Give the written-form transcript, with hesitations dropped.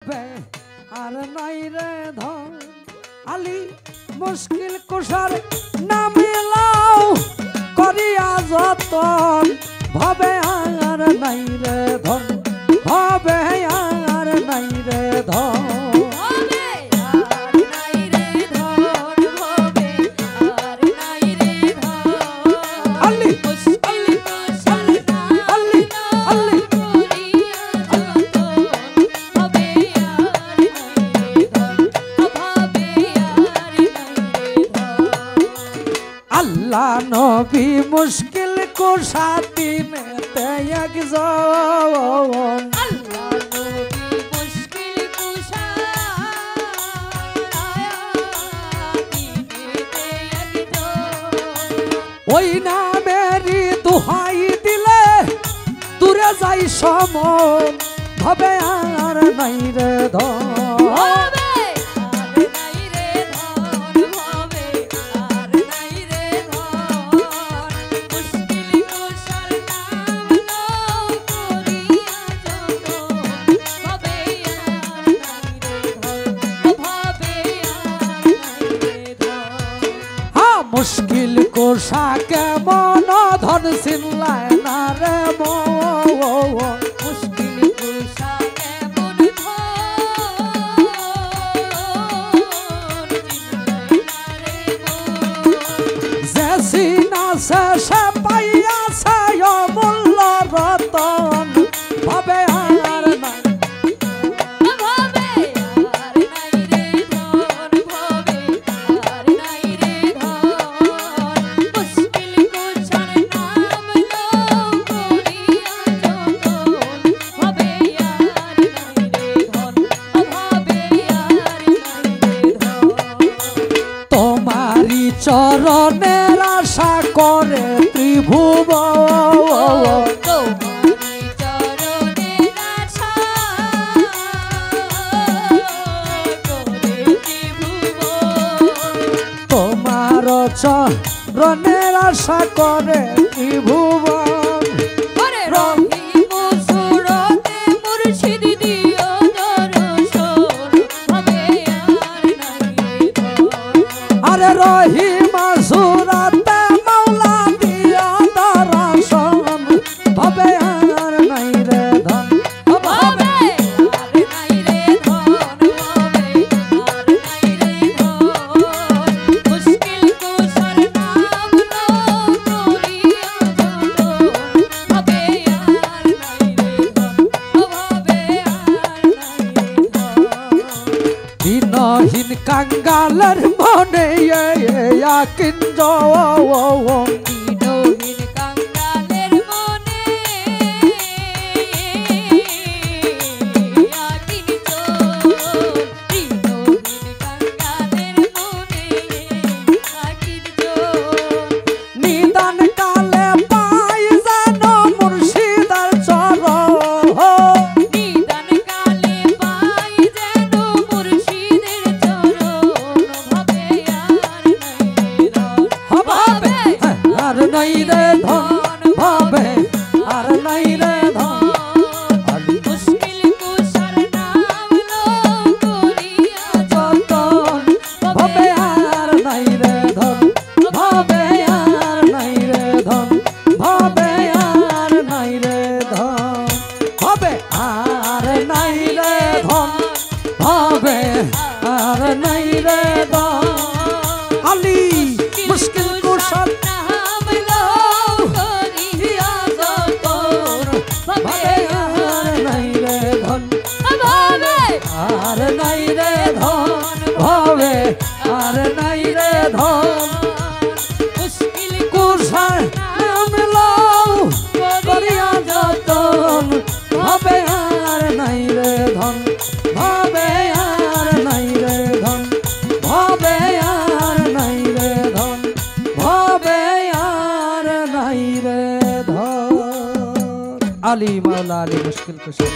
ভবে আর নাই রে ধন আলী মুশকিল কুশার নামে লাও করিয়া যতন ভবে আর নাই রে ধন ভবে আর নাই রে ধন अल्लाह नबी मुश्किल को शादी में तैयार ज़ोन अल्लाह नबी मुश्किल को शादी में तैयार ज़ोन ओई ना मेरी दुहाई दिले तुरे जाई समन भबे आर नहीं रे धन मुश्किल को शाके मन धन सिनलाय ना रे मो मुश्किल को शाके मन धन जैसी ना से पाइया से यो मुल्ला रतन भबे यार नहीं চরণের আশা করে ত্রিভুবন তোমার চরণের আশা করে ত্রিভুবন আরে রহিমা সুরাতে মাওলা দিয়া দর্শন ভবে আর নাই রে ধন ভবে আর নাই রে ধন ভবে আর নাই রে ধন মুশকিল কুশার নাম লো করিয়া যতন ভবে আর নাই রে ধন ভবে আর নাই রে ধন দিনহীন কাঙ্গালের মনে আকিন দিনহীন কাঙ্গালের মনে আকিন দিনহীন কাঙ্গালের মনে আকিন নিদান কালে পাই যেন মুর্শিদার চরণ নিদান কালে পাই যেন মুর্শিদের চরণ ভবে আর নাই রে ধন আর নাই রে ধন ভবে আর নাই রে ধন মুশকিল কুশার নাম লো করিয়া যতন ভবে আর নাই রে ধন ভবে আর নাই রে ধন ভবে আর নাই রে ধন ভবে আর নাই রে ধন ভবে আর নাই রে ধন আলী মুশকিল কুশার নাম লো করিয়া যতন ভবে আর নাই রে ধন ভবে আর নাই রে ধন ভবে আর নাই রে ধন মুশকিল কুশার নাম লও করিয়া যতন ভবে আর নাই রে ধন ভবে আর নাই রে ধন ভবে আর নাই রে ধন ভবে আর নাই রে ধন আলী মাওলা আলী মুশকিল কুশার